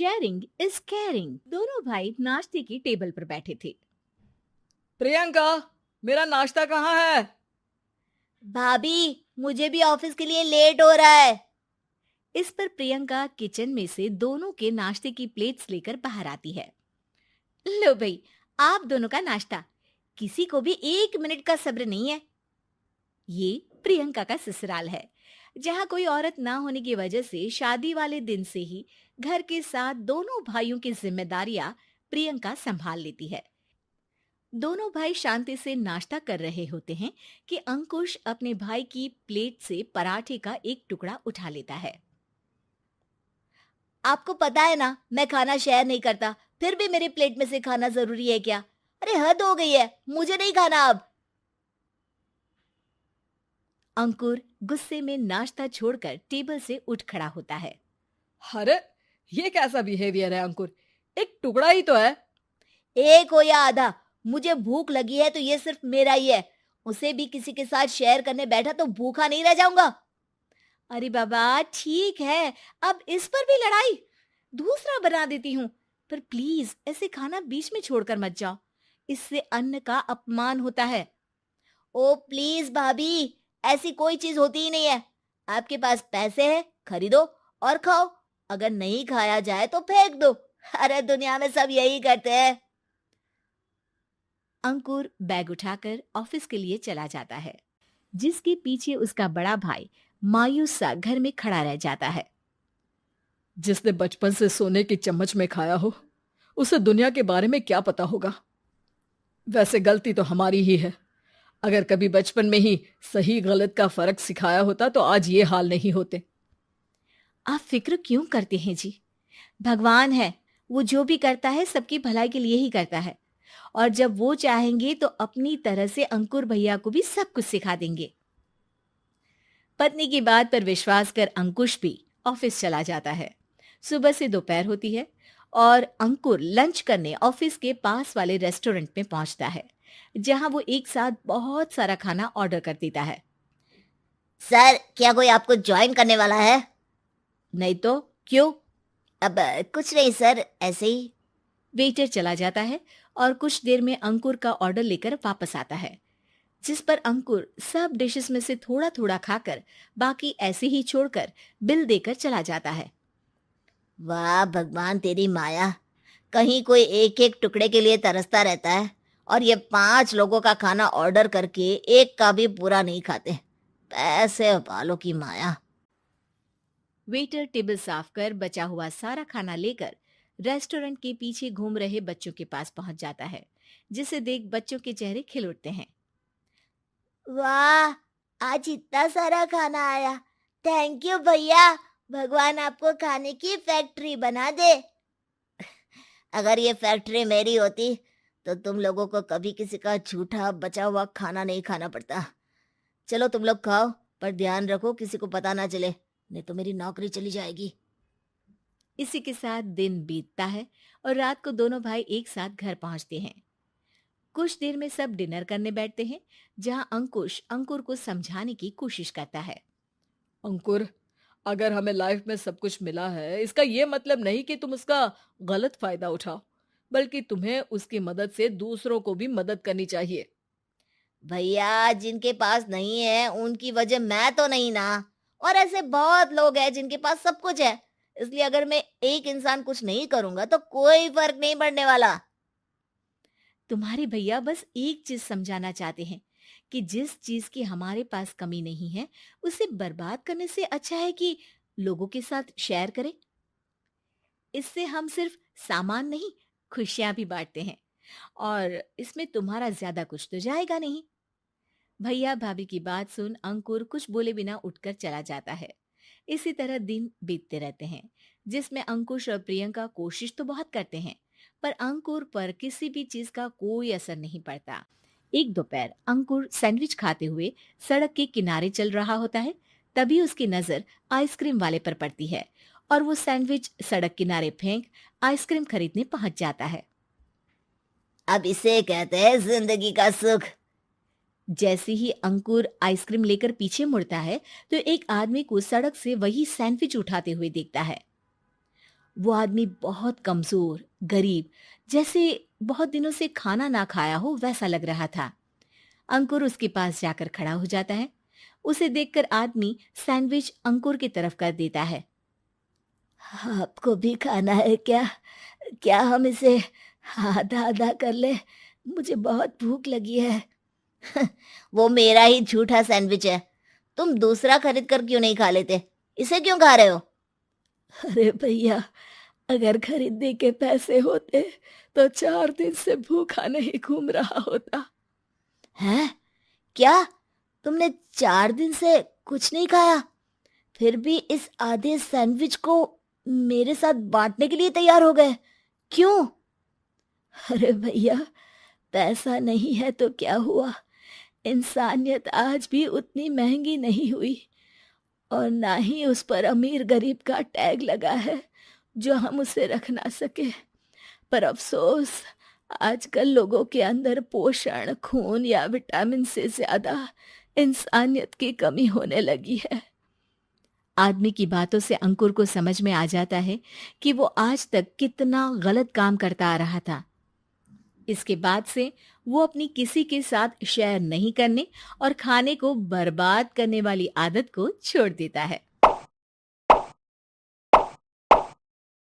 Sharing is caring. दोनों भाई नाश्ते की टेबल पर बैठे थे। प्रियंका, मेरा नाश्ता कहाँ है? भाभी, मुझे भी ऑफिस के लिए लेट हो रहा है। इस पर प्रियंका किचन में से दोनों के नाश्ते की प्लेट्स लेकर बाहर आती है। लो भाई, आप दोनों का नाश्ता। किसी को भी 1 मिनट का सब्र नहीं है। ये प्रियंका का ससुराल है, जहाँ कोई औरत ना होने की वजह से शादी वाले दिन से ही घर के साथ दोनों भाइयों की जिम्मेदारियां प्रियंका संभाल लेती है। दोनों भाई शांति से नाश्ता कर रहे होते हैं कि अंकुश अपने भाई की प्लेट से पराठे का एक टुकड़ा उठा लेता है। आपको पता है ना, मैं खाना शेयर नहीं करता, फिर भी मेरे प्लेट में से खाना जरूरी है क्या? अरे हद हो गई है, मुझे नहीं खाना अब। अंकुर गुस्से में नाश्ता छोड़कर टेबल से उठ खड़ा होता है। अरे, ये कैसा बिहेवियर है अंकुर? एक टुकड़ा ही तो है। एक हो या आधा, मुझे भूख लगी है तो ये सिर्फ मेरा ही है। उसे भी किसी के साथ शेयर करने बैठा तो भूखा नहीं रह जाऊंगा। अरे बाबा ठीक है, अब इस पर भी लड़ाई। दूसरा बना देती हूँ, पर प्लीज ऐसे खाना बीच में छोड़कर मत जाओ। इससे अन्न का अपमान होता है। ओ प्लीज भाभी, ऐसी कोई चीज होती ही नहीं है। आपके पास पैसे हैं, खरीदो और खाओ। अगर नहीं खाया जाए तो फेंक दो। अरे दुनिया में सब यही करते हैं। अंकुर बैग उठाकर ऑफिस के लिए चला जाता है, जिसके पीछे उसका बड़ा भाई मायूस सा घर में खड़ा रह जाता है। जिसने बचपन से सोने की चम्मच में खाया हो, उसे दुनिया के बारे में क्या पता होगा। वैसे गलती तो हमारी ही है। अगर कभी बचपन में ही सही गलत का फर्क सिखाया होता तो आज ये हाल नहीं होते। आप फिक्र क्यों करते हैं जी? भगवान है, वो जो भी करता है सबकी भलाई के लिए ही करता है। और जब वो चाहेंगे तो अपनी तरह से अंकुर भैया को भी सब कुछ सिखा देंगे। पत्नी की बात पर विश्वास कर अंकुश भी ऑफिस चला जाता है। सुबह से दोपहर होती है और अंकुर लंच करने ऑफिस के पास वाले रेस्टोरेंट में पहुंचता है, जहां वो एक साथ बहुत सारा खाना ऑर्डर कर देता है। सर, क्या कोई आपको ज्वाइन करने वाला है? नहीं तो क्यों? अब कुछ नहीं सर, ऐसे ही। वेटर चला जाता है और कुछ देर में अंकुर का ऑर्डर लेकर वापस आता है, जिस पर अंकुर सब डिशेस में से थोड़ा थोड़ा खाकर बाकी ऐसे ही छोड़कर बिल देकर चला जाता है। वाह भगवान, तेरी माया। कहीं कोई एक एक टुकड़े के लिए तरसता रहता है और ये 5 लोगों का खाना ऑर्डर करके एक का भी पूरा नहीं खाते। पैसे वालों की माया। वेटर टेबल साफ कर बचा हुआ सारा खाना लेकर रेस्टोरेंट के पीछे घूम रहे बच्चों के पास पहुंच जाता है, जिसे देख बच्चों के चेहरे खिल उठते हैं। वाह, आज इतना सारा खाना आया। थैंक यू भैया। भगवान आपको खाने की फैक्ट्री बना दे। अगर ये फैक्ट्री मेरी होती तो तुम लोगों को कभी किसी का झूठा बचा हुआ खाना नहीं खाना पड़ता। चलो तुम लोग खाओ, पर ध्यान रखो किसी को पता ना चले, नहीं तो मेरी नौकरी चली जाएगी। इसी के साथ दिन बीतता है और रात को दोनों भाई एक साथ घर पहुंचते हैं। कुछ देर में सब डिनर करने बैठते हैं, जहां अंकुश अंकुर को समझाने की कोशिश करता है। अंकुर, अगर हमें लाइफ में सब कुछ मिला है, इसका ये मतलब नहीं कि तुम उसका गलत फायदा उठाओ, बल्कि तुम्हें उसकी मदद से दूसरों को भी मदद करनी चाहिए। भैया, जिनके पास नहीं है उनकी वजह मैं तो नहीं ना। और ऐसे बहुत लोग हैं जिनके पास सब कुछ है। इसलिए अगर मैं एक इंसान कुछ नहीं करूंगा तो कोई फर्क नहीं पड़ने वाला। तुम्हारे भैया बस एक चीज समझाना चाहते हैं कि जिस चीज की हमारे पास कमी नहीं है, उसे बर्बाद करने से अच्छा है कि लोगों के साथ शेयर करें। इससे हम सिर्फ सामान नहीं, खुशियां भी बांटते हैं, और इसमें तुम्हारा ज्यादा कुछ तो जाएगा नहीं। भैया भाभी की बात सुन अंकुर कुछ बोले बिना उठकर चला जाता है। इसी तरह दिन बीतते रहते हैं, जिसमें अंकुश और प्रियंका कोशिश तो बहुत करते हैं, पर अंकुर पर किसी भी चीज का कोई असर नहीं पड़ता। एक दोपहर अंकुर सैंडविच खाते हुए सड़क के किनारे चल रहा होता है। तभी उसकी नजर आइसक्रीम वाले पर पड़ती है और वो सैंडविच सड़क किनारे फेंक आइसक्रीम खरीदने पहुंच जाता है। अब इसे कहते हैं जिंदगी का सुख। जैसे ही अंकुर आइसक्रीम लेकर पीछे मुड़ता है तो एक आदमी को सड़क से वही सैंडविच उठाते हुए देखता है। वो आदमी बहुत कमजोर, गरीब, जैसे बहुत दिनों से खाना ना खाया हो वैसा लग रहा था। अंकुर उसके पास जाकर खड़ा हो जाता है। उसे देखकर आदमी सैंडविच अंकुर की तरफ कर देता है। आपको भी खाना है क्या? क्या हम इसे आधा आधा कर ले? मुझे बहुत भूख लगी है। वो मेरा ही झूठा सैंडविच है। तुम दूसरा खरीद कर क्यों नहीं खा लेते? इसे क्यों खा रहे हो? अरे भैया, अगर खरीदने के पैसे होते तो 4 दिन से भूखा नहीं घूम रहा होता। हैं? क्या? तुमने 4 दिन से कुछ नहीं खाया? फिर भी इस आधे सैंडविच को मेरे साथ बांटने के लिए तैयार हो गए? क्यों? अरे भैया, पैसा नहीं है तो क्या हुआ, इंसानियत आज भी उतनी महंगी नहीं हुई, और ना ही उस पर अमीर गरीब का टैग लगा है जो हम उसे रख ना सके। पर अफसोस, आजकल लोगों के अंदर पोषण, खून या विटामिन से ज्यादा इंसानियत की कमी होने लगी है। आदमी की बातों से अंकुर को समझ में आ जाता है कि वो आज तक कितना गलत काम करता आ रहा था। इसके बाद से वो अपनी किसी के साथ शेयर नहीं करने और खाने को बर्बाद करने वाली आदत को छोड़ देता है।